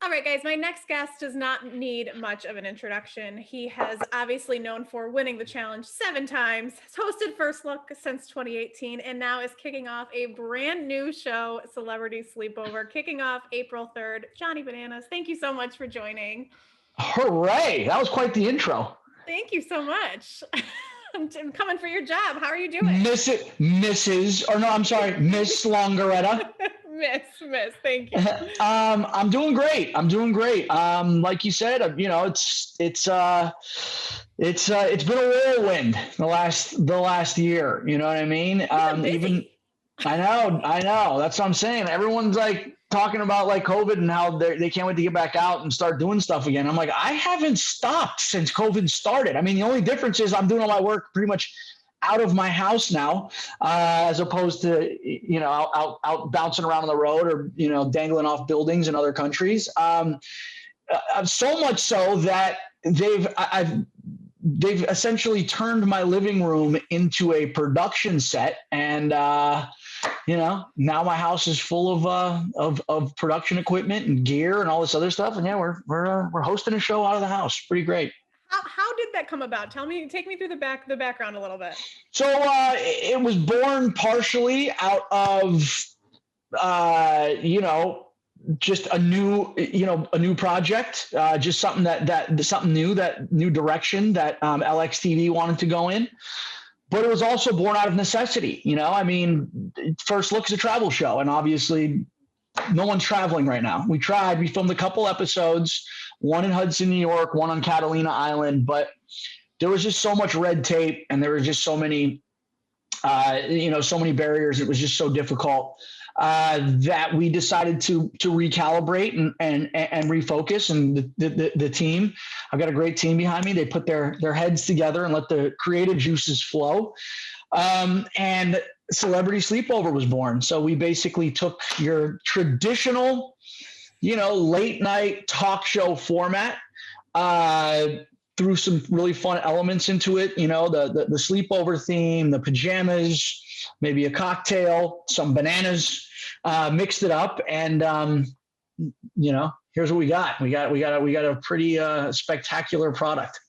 All right, guys, my next guest does not need much of an introduction. He has obviously known for winning the challenge 7 times, has hosted First Look since 2018, and now is kicking off a brand new show, Celebrity Sleepover, kicking off April 3rd. Johnny Bananas, thank you so much for joining. Hooray! That was quite the intro. Thank you so much. I'm coming for your job. How are you doing? Miss Longaretta. Miss, thank you. I'm doing great. Like you said, it's been a whirlwind the last year. You know what I mean? I know. That's what I'm saying. Everyone's like talking about like COVID and how they can't wait to get back out and start doing stuff again. I'm like, I haven't stopped since COVID started. I mean, the only difference is I'm doing all my work pretty much out of my house now, as opposed to, out bouncing around on the road or, dangling off buildings in other countries. So much so that they've essentially turned my living room into a production set. And, now my house is full of production equipment and gear and all this other stuff. And yeah, we're hosting a show out of the house. Pretty great. How did that come about? Take me through the background a little bit. So it was born partially out of, just a new project, just something new direction that LXTV wanted to go in. But it was also born out of necessity. I mean, First Look is a travel show, and obviously no one's traveling right now. We tried. We filmed a couple episodes, one in Hudson, New York, one on Catalina Island, but there was just so much red tape, and there were just so many, so many barriers. It was just so difficult that we decided to recalibrate and refocus. And the team, I've got a great team behind me. They put their heads together and let the creative juices flow. And Celebrity Sleepover was born. So we basically took your traditional, late night talk show format, threw some really fun elements into it. The sleepover theme, the pajamas, maybe a cocktail, some bananas, mixed it up. And, here's what we got. We got a pretty spectacular product.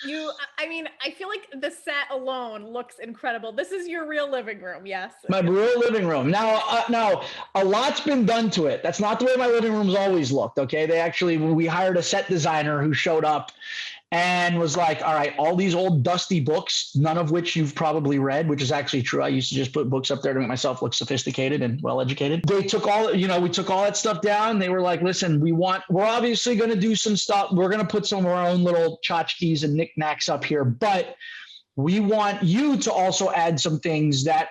I feel like the set alone looks incredible. This is your real living room, yes? My real living room. Now, a lot's been done to it. That's not the way my living room's always looked, okay? We hired a set designer who showed up and was like, all right, all these old dusty books, none of which you've probably read, which is actually true. I used to just put books up there to make myself look sophisticated and well-educated. They took we took all that stuff down. They were like, listen, we're obviously going to do some stuff. We're going to put some of our own little tchotchkes and knickknacks up here, but we want you to also add some things that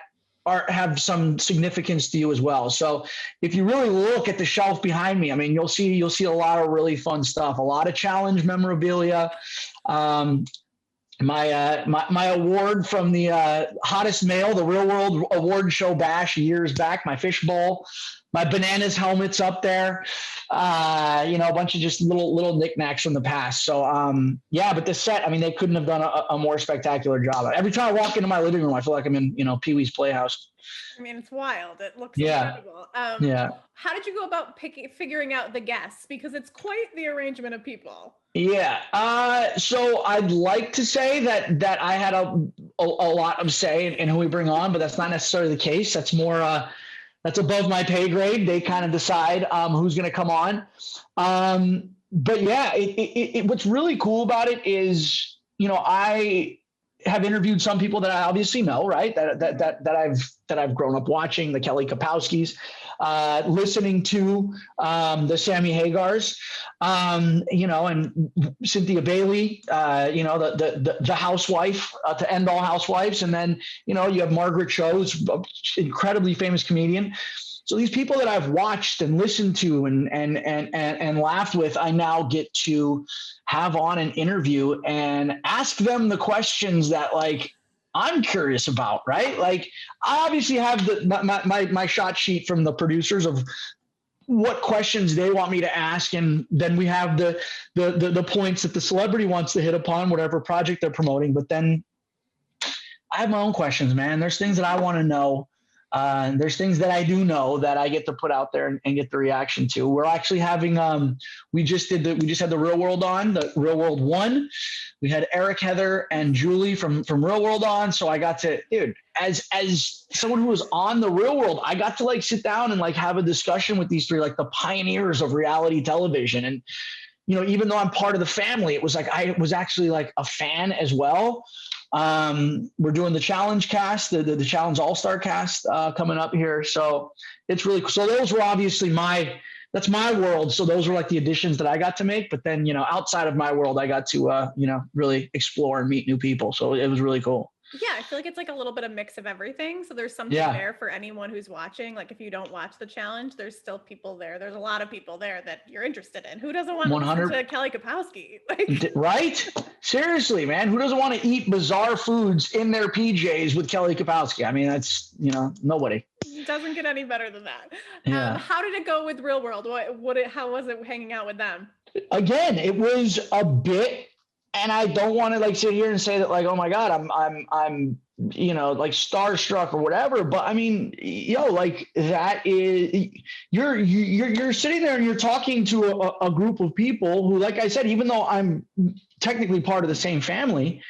have some significance to you as well. So if you really look at the shelf behind me, I mean, you'll see a lot of really fun stuff, a lot of challenge memorabilia. My award from the hottest male, the Real World Award Show Bash years back, my fishbowl, my bananas helmets up there, a bunch of just little knickknacks from the past. So, but the set, I mean, they couldn't have done a more spectacular job. Every time I walk into my living room, I feel like I'm in, Pee-wee's Playhouse. I mean, it's wild. It looks incredible. How did you go about figuring out the guests? Because it's quite the arrangement of people. Yeah. So I'd like to say that I had a lot of say in who we bring on, but that's not necessarily the case. That's more, that's above my pay grade. They kind of decide who's going to come on. But yeah, what's really cool about it is, I have interviewed some people that I obviously know, right? That I've grown up watching, the Kelly Kapowskis, listening to the Sammy Hagars, and Cynthia Bailey, the housewife to end all housewives. And then, you have Margaret Cho, who's an incredibly famous comedian. So these people that I've watched and listened to and laughed with, I now get to have on an interview and ask them the questions that like I'm curious about, right? Like I obviously have my shot sheet from the producers of what questions they want me to ask, and then we have the points that the celebrity wants to hit upon, whatever project they're promoting. But then I have my own questions, man. There's things that I want to know There's things that I do know that I get to put out there and get the reaction to. We're actually having, we just had the Real World on, the Real World 1. We had Eric, Heather, and Julie from Real World on. So I got to, dude, as someone who was on the Real World, I got to like sit down and like have a discussion with these three, like the pioneers of reality television. And, you know, even though I'm part of the family, it was like, I was actually like a fan as well. We're doing the challenge cast, the challenge all-star cast, coming up here. So it's really cool. So those were obviously that's my world. So those were like the additions that I got to make, but then, you know, outside of my world, I got to, you know, really explore and meet new people. So it was really cool. Yeah, I feel like it's like a little bit of mix of everything. So there's something there for anyone who's watching. Like if you don't watch the challenge, there's still people there. There's a lot of people there that you're interested in. Who doesn't want to listen to Kelly Kapowski? Like, right? Seriously, man. Who doesn't want to eat bizarre foods in their PJs with Kelly Kapowski? I mean, that's, you know, nobody. It doesn't get any better than that. Yeah. How did it go with Real World? How was it hanging out with them? Again, it was a bit. And I don't want to like sit here and say that like, oh my God, I'm, you know, like starstruck or whatever. But I mean, like that is, you're sitting there and you're talking to a group of people who, like I said, even though I'm technically part of the same family,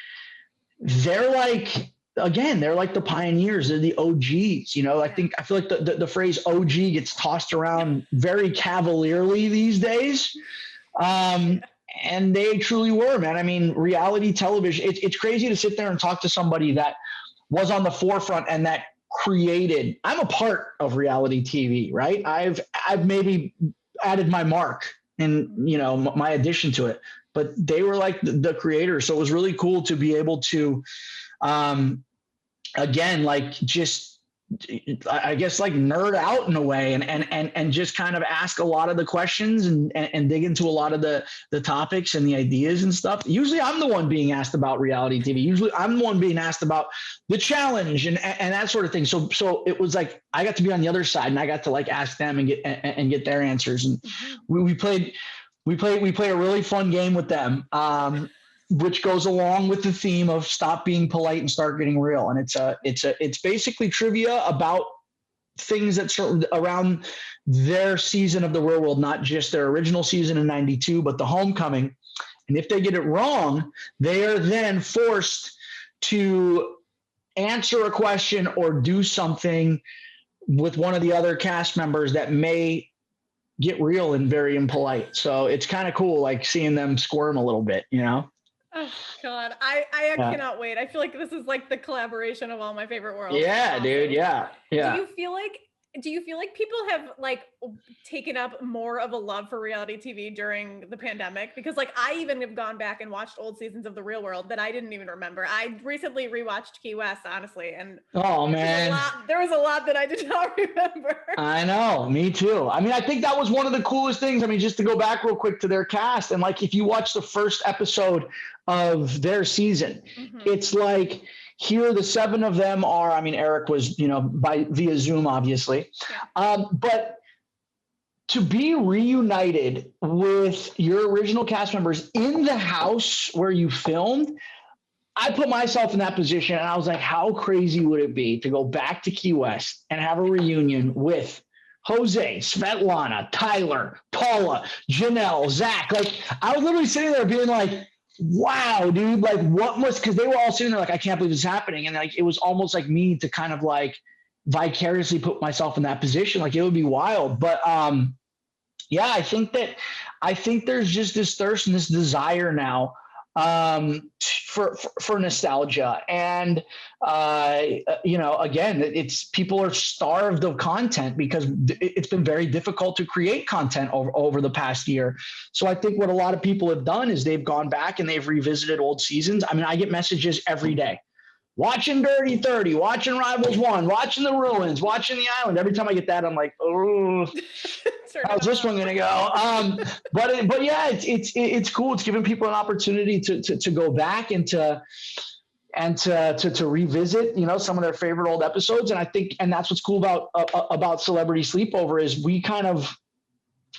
they're like, again, they're like the pioneers, they're the OGs, you know. I feel like the phrase OG gets tossed around very cavalierly these days. And they truly were, man. I mean, reality television, it's crazy to sit there and talk to somebody that was on the forefront and that created, I'm a part of reality TV, right? I've maybe added my mark and, you know, my addition to it, but they were like the creators. So it was really cool to be able to, again, like just, I guess like nerd out in a way and just kind of ask a lot of the questions and dig into a lot of the topics and the ideas and stuff. Usually I'm the one being asked about reality TV. Usually I'm the one being asked about the challenge and that sort of thing. So it was like, I got to be on the other side and I got to like ask them and get their answers. And we played a really fun game with them. Which goes along with the theme of stop being polite and start getting real. And it's basically trivia about things that's around their season of the Real World, not just their original season in 92, but the homecoming. And if they get it wrong, they are then forced to answer a question or do something with one of the other cast members that may get real and very impolite. So it's kind of cool, like seeing them squirm a little bit, you know? Oh God, I cannot wait. I feel like this is like the collaboration of all my favorite worlds. Yeah, awesome. Dude. Yeah. Do you feel like people have like taken up more of a love for reality TV during the pandemic? Because like I even have gone back and watched old seasons of The Real World that I didn't even remember. I recently rewatched Key West, honestly, and oh man, there was a lot that I did not remember. I know, me too. I mean, I think that was one of the coolest things. I mean, just to go back real quick to their cast, and like if you watch the first episode of their season, it's like, here, the 7 of them are, I mean, Eric was, you know, via Zoom, obviously. But to be reunited with your original cast members in the house where you filmed, I put myself in that position and I was like, how crazy would it be to go back to Key West and have a reunion with Jose, Svetlana, Tyler, Paula, Janelle, Zach? Like, I was literally sitting there being like, wow, dude, like what must, because they were all sitting there like, I can't believe this is happening. And like, it was almost like me to kind of like vicariously put myself in that position. Like it would be wild. But yeah, I think there's just this thirst and this desire now for nostalgia. And, you know, again, it's people are starved of content because it's been very difficult to create content over the past year. So I think what a lot of people have done is they've gone back and they've revisited old seasons. I mean, I get messages every day. Watching Dirty 30, watching Rivals 1, watching The Ruins, watching The Island. Every time I get that, I'm like, oh, how's this one gonna go? But yeah, it's cool. It's giving people an opportunity to go back and to revisit, you know, some of their favorite old episodes. And I think, and that's what's cool about Celebrity Sleepover is we kind of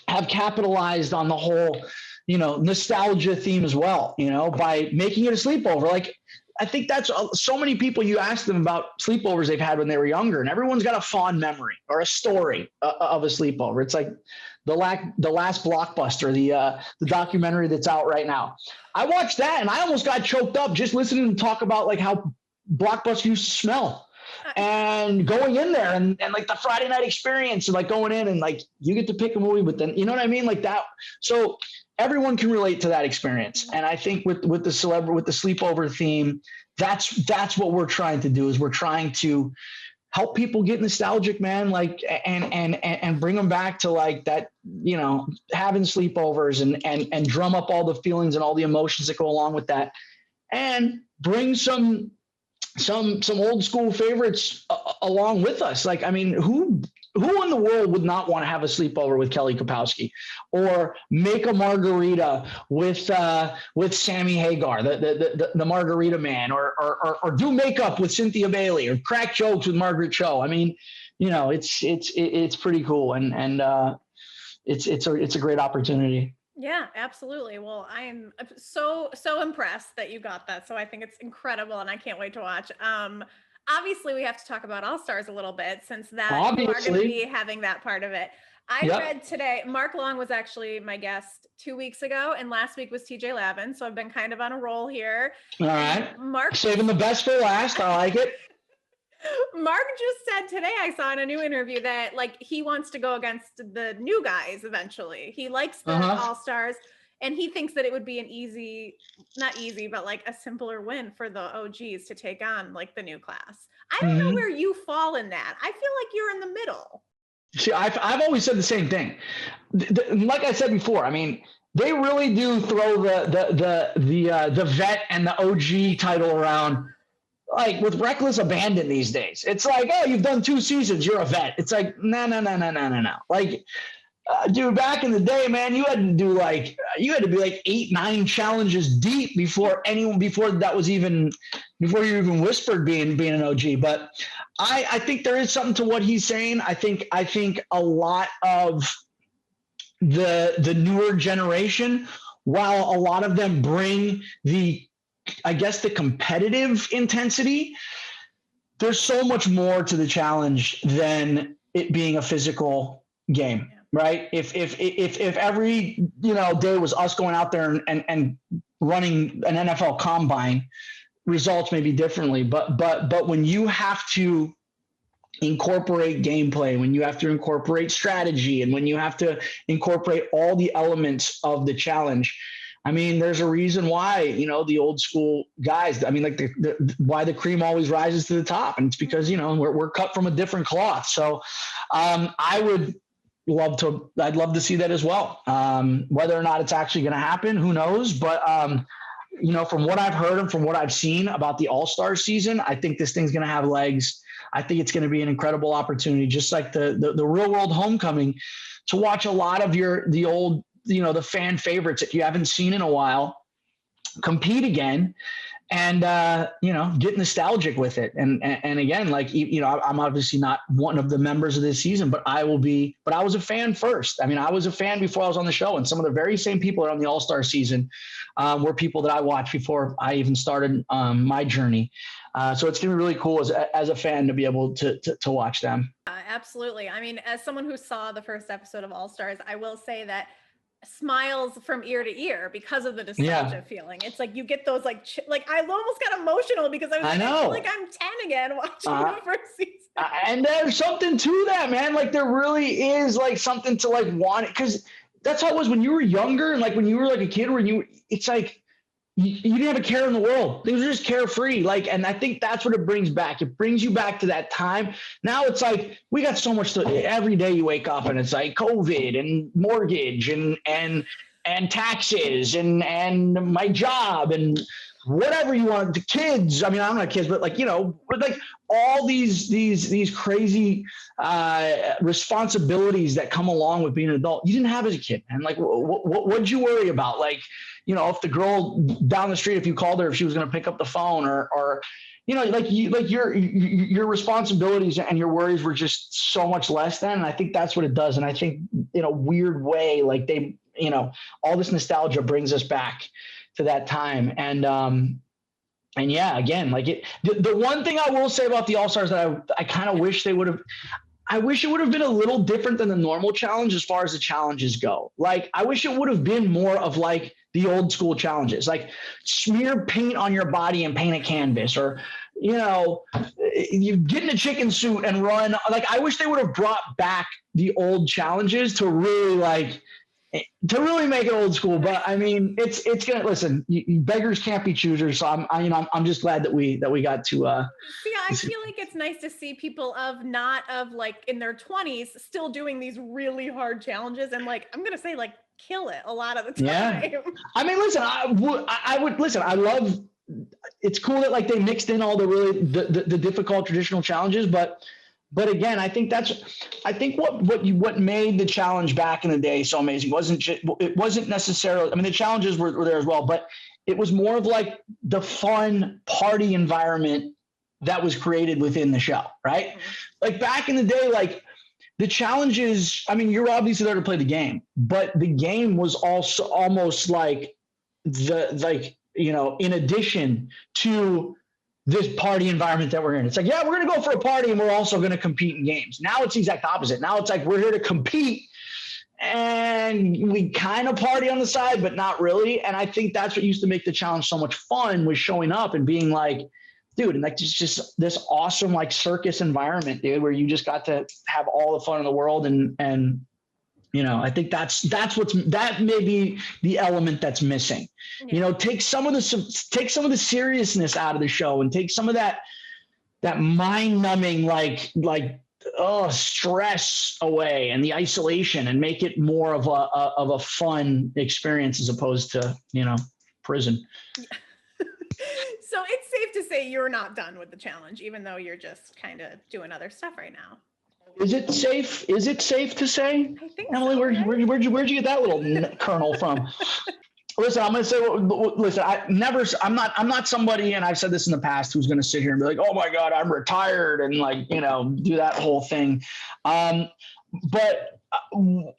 have capitalized on the whole, you know, nostalgia theme as well, you know, by making it a sleepover. Like, I think that's so many people, you ask them about sleepovers they've had when they were younger, and everyone's got a fond memory or a story of a sleepover. It's like the last Blockbuster, the documentary that's out right now. I watched that and I almost got choked up just listening to talk about like how Blockbuster used to smell, and going in there and like the Friday night experience and like going in and like you get to pick a movie, but then you know what I mean, like that. So everyone can relate to that experience, and I think with the sleepover theme, that's what we're trying to do. Is we're trying to help people get nostalgic, man, like and bring them back to like that, you know, having sleepovers and drum up all the feelings and all the emotions that go along with that, and bring some old school favorites along with us. Like, I mean, who in the world would not want to have a sleepover with Kelly Kapowski, or make a margarita with Sammy Hagar, the Margarita Man, or do makeup with Cynthia Bailey, or crack jokes with Margaret Cho. I mean, you know, it's pretty cool, and it's a great opportunity. Yeah, absolutely. Well, I am so impressed that you got that. So I think it's incredible and I can't wait to watch. Obviously we have to talk about All Stars a little bit, since that you are going to be having that part of it. I read today, Mark Long was actually my guest 2 weeks ago, and last week was TJ Lavin. So I've been kind of on a roll here. All right. Mark, saving the best for last. I like it. Mark just said today, I saw in a new interview, that like he wants to go against the new guys eventually. He likes the All-Stars, and he thinks that it would be an easy, not easy, but like a simpler win for the OGs to take on like the new class. I don't know where you fall in that. I feel like you're in the middle. See, I've always said the same thing. Like I said before, I mean, they really do throw the vet and the OG title around like with reckless abandon these days. It's like, oh, you've done 2 seasons, you're a vet. It's like, no. Like, dude, back in the day, man, you had to be like 8-9 challenges deep before that was even, before you even whispered being an OG. But I think there is something to what he's saying. I think a lot of the newer generation, while a lot of them bring the competitive intensity, there's so much more to the challenge than it being a physical game, right? If every, you know, day was us going out there and running an NFL combine, results may be differently, but when you have to incorporate gameplay, when you have to incorporate strategy, and when you have to incorporate all the elements of the challenge, I mean, there's a reason why, you know, the old school guys, I mean, like why the cream always rises to the top. And it's because, you know, we're cut from a different cloth. So I'd love to see that as well. Whether or not it's actually going to happen, who knows? But, you know, from what I've heard and from what I've seen about the All-Star season, I think this thing's going to have legs. I think it's going to be an incredible opportunity, just like the real world homecoming, to watch a lot of the old, you know, the fan favorites that you haven't seen in a while compete again, and you know, get nostalgic with it. And again, like, you know, I'm obviously not one of the members of this season, but I was a fan first. I mean, I was a fan before I was on the show, and some of the very same people that are on the All-Star season were people that I watched before I even started my journey. So it's gonna be really cool as a fan to be able to watch them. Absolutely. I mean, as someone who saw the first episode of All Stars, I will say that smiles from ear to ear because of the nostalgia feeling. It's like you get those like I almost got emotional because I feel like I'm 10 again watching the first season. And there's something to that, man. Like there really is like something to like want it, because that's how it was when you were younger, and like when you were like a kid, it's like you didn't have a care in the world. They were just carefree. Like, and I think that's what it brings back. It brings you back to that time. Now it's like, we got so much every day you wake up and it's like COVID and mortgage and taxes and my job and whatever you want, the kids. I mean, I'm not kids, but like, you know, like all these crazy responsibilities that come along with being an adult. You didn't have as a kid. And like, what'd you worry about? Like, you know, if the girl down the street, if you called her, if she was going to pick up the phone, or, you know, like your responsibilities and your worries were just so much less then. And I think that's what it does. And I think in a weird way, like they, you know, all this nostalgia brings us back to that time. And And yeah, again, like the one thing I will say about the All-Stars that I kind of wish they would have, I wish it would have been a little different than the normal challenge as far as the challenges go. Like, I wish it would have been more of like the old school challenges, like smear paint on your body and paint a canvas, or, you get in a chicken suit and run. Like, I wish they would have brought back the old challenges to really make it old school. But I mean, it's gonna, listen. Beggars can't be choosers. So I'm just glad that we got to. See, I feel like it's nice to see people not like in their 20s still doing these really hard challenges, and like I'm gonna say like kill it a lot of the time. Yeah. I mean, listen, I would listen. I love. It's cool that like they mixed in all the difficult traditional challenges, but again, I think what made the challenge back in the day so amazing it wasn't necessarily. I mean, the challenges were there as well, but it was more of like the fun party environment that was created within the show, right? Mm-hmm. Like back in the day, like the challenges. I mean, you're obviously there to play the game, but the game was also almost like in addition to this party environment that we're in. It's like, yeah, we're going to go for a party and we're also going to compete in games. Now it's the exact opposite. Now it's like, we're here to compete and we kind of party on the side, but not really. And I think that's what used to make the challenge so much fun, was showing up and being like, dude, and like just this awesome like circus environment, dude, where you just got to have all the fun in the world. And I think that may be the element that's missing. Yeah. Take some of the seriousness out of the show and take some of that mind numbing stress away and the isolation, and make it more of a fun experience as opposed to prison. So it's safe to say you're not done with the challenge, even though you're just kind of doing other stuff right now. Is it safe? Is it safe to say? I think Emily, so, where'd you get that little kernel from? Listen, I'm going to say, listen, I'm not somebody, and I've said this in the past, who's going to sit here and be like, oh my God, I'm retired, and do that whole thing. But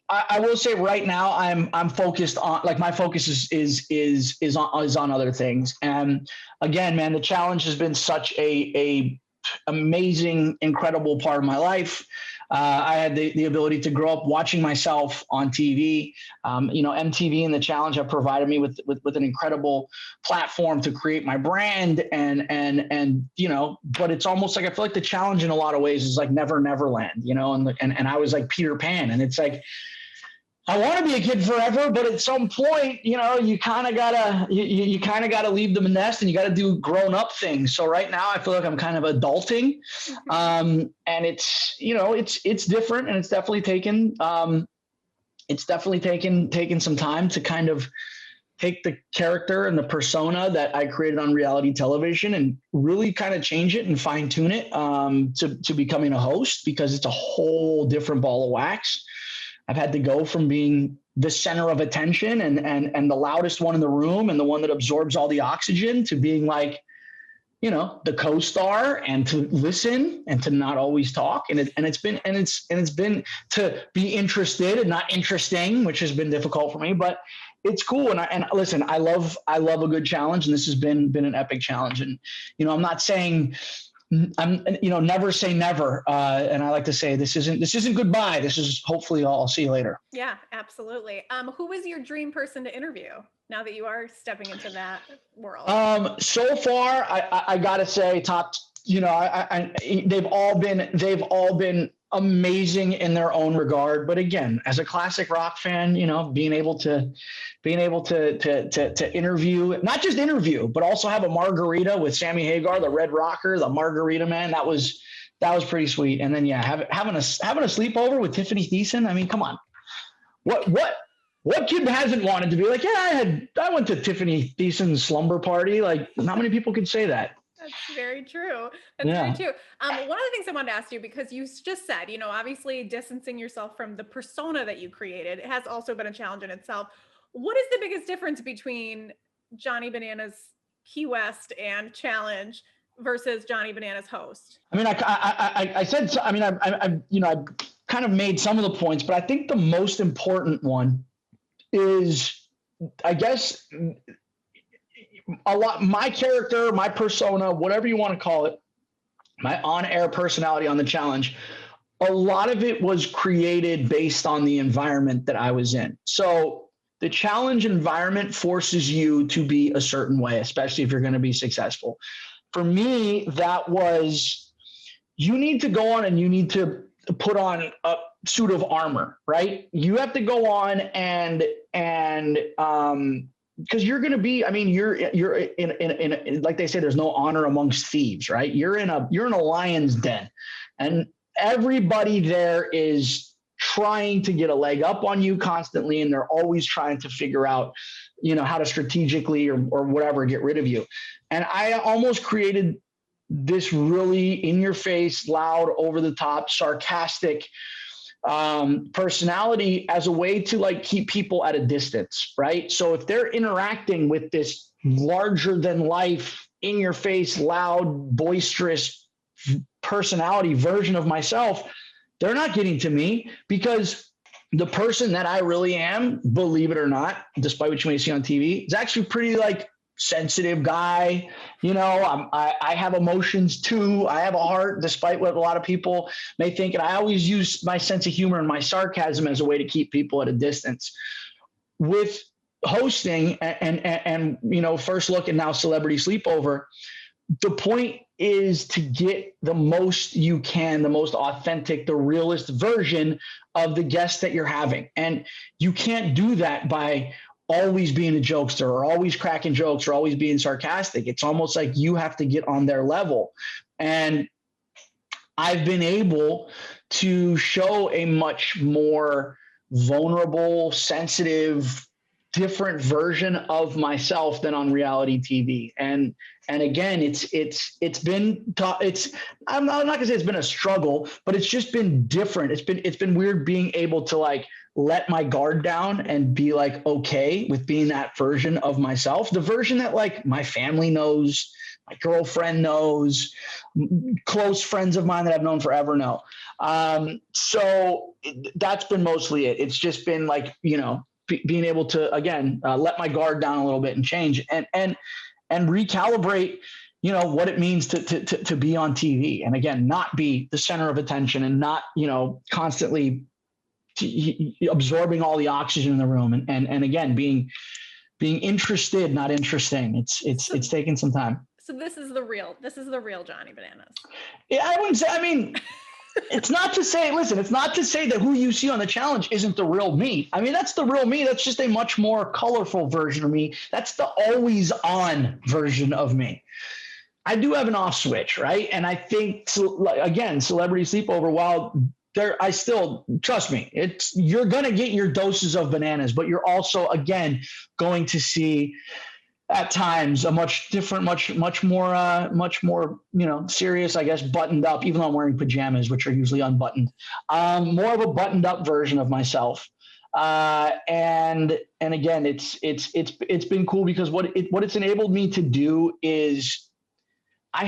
I will say right now, I'm focused on, like, my focus is on other things. And again, man, the challenge has been such a amazing, incredible part of my life. I had the ability to grow up watching myself on TV. MTV and the challenge have provided me with an incredible platform to create my brand, and but it's almost like I feel like the challenge in a lot of ways is like Never Land, and I was like Peter Pan, and it's like, I want to be a kid forever, but at some point, you kind of gotta leave the nest, and you got to do grown up things. So right now I feel like I'm kind of adulting. And it's, it's different, and it's definitely taken some time to kind of take the character and the persona that I created on reality television and really kind of change it and fine tune it, to becoming a host, because it's a whole different ball of wax. I've had to go from being the center of attention and the loudest one in the room and the one that absorbs all the oxygen, to being like, the co-star, and to listen and to not always talk. And it's been to be interested and not interesting, which has been difficult for me, but it's cool. And listen, I love a good challenge, and this has been an epic challenge. And, I'm not saying, never say never. And I like to say, this isn't goodbye. This is hopefully I'll see you later. Yeah, absolutely. Who is your dream person to interview now that you are stepping into that world? So far, I gotta say, top, they've all been amazing in their own regard. But again, as a classic rock fan, being able to interview, not just interview, but also have a margarita with Sammy Hagar, the Red Rocker, the Margarita Man. That was pretty sweet. And then, having a sleepover with Tiffany Thiessen. I mean, come on, what kid hasn't wanted to be like, yeah, I went to Tiffany Thiessen's slumber party. Like, not many people could say that. That's very true. Very true. One of the things I wanted to ask you, because you just said, obviously distancing yourself from the persona that you created, it has also been a challenge in itself. What is the biggest difference between Johnny Bananas Key West and challenge versus Johnny Bananas host? I mean, I said, I mean, I kind of made some of the points, but I think the most important one is, I guess, a lot, my character, my persona, whatever you want to call it, my on-air personality on the challenge, a lot of it was created based on the environment that I was in. So the challenge environment forces you to be a certain way, especially if you're going to be successful. For me, that was, you need to go on and you need to put on a suit of armor, right? You have to go on and because you're going to be, I mean, you're in, like they say, there's no honor amongst thieves, right? You're in a lion's den, and everybody there is trying to get a leg up on you constantly, and they're always trying to figure out, how to strategically or whatever get rid of you. And I almost created this really in your face, loud, over the top, sarcastic personality as a way to like keep people at a distance, right? So if they're interacting with this larger than life, in your face, loud, boisterous personality version of myself, they're not getting to me, because the person that I really am, believe it or not, despite what you may see on TV, is actually pretty like sensitive guy. I have emotions too. I have a heart, despite what a lot of people may think. And I always use my sense of humor and my sarcasm as a way to keep people at a distance. With hosting and First Look and now Celebrity Sleepover, the point is to get the most you can, the most authentic, the realest version of the guest that you're having. And you can't do that by always being a jokester or always cracking jokes or always being sarcastic. It's almost like you have to get on their level. And I've been able to show a much more vulnerable, sensitive, different version of myself than on reality TV. And again, I'm not gonna say it's been a struggle, but it's just been different. It's been weird being able to like let my guard down and be like okay with being that version of myself, the version that like my family knows, my girlfriend knows, close friends of mine that I've known forever know. So that's been mostly it. It's just been like, being able to, again, let my guard down a little bit and change and recalibrate, what it means to be on TV. And again, not be the center of attention and not, constantly absorbing all the oxygen in the room. And again, being interested, not interesting. It's taken some time. So this is the real Johnny Bananas. Yeah, I wouldn't say, it's not to say that who you see on the challenge isn't the real me. I mean, that's the real me. That's just a much more colorful version of me. That's the always on version of me. I do have an off switch, right? And I think, again, Celebrity Sleepover, while I still, trust me, you're going to get your doses of bananas, but you're also, again, going to see at times a much different, much more, serious, I guess, buttoned up, even though I'm wearing pajamas, which are usually unbuttoned, more of a buttoned up version of myself. And again, it's been cool because what it's enabled me to do is I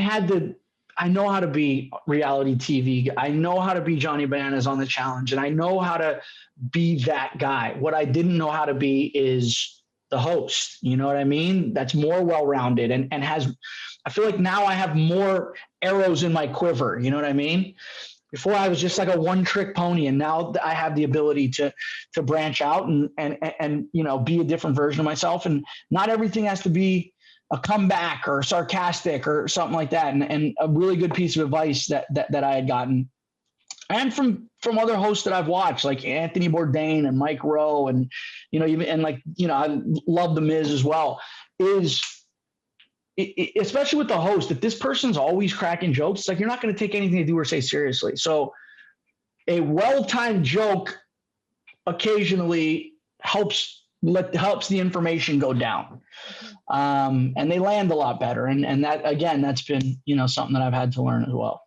know how to be reality TV. I know how to be Johnny Bananas on the challenge, and I know how to be that guy. What I didn't know how to be is the host. You know what I mean? That's more well-rounded and I feel like now I have more arrows in my quiver. You know what I mean? Before I was just like a one-trick pony, and now I have the ability to branch out and be a different version of myself. And not everything has to be a comeback or sarcastic or something like that. And a really good piece of advice that I had gotten, and from other hosts that I've watched, like Anthony Bourdain and Mike Rowe, and I love The Miz as well, is especially with the host, if this person's always cracking jokes, it's like you're not going to take anything they do or say seriously. So a well-timed joke occasionally helps the information go down. And they land a lot better. And that, again, that's been, something that I've had to learn as well.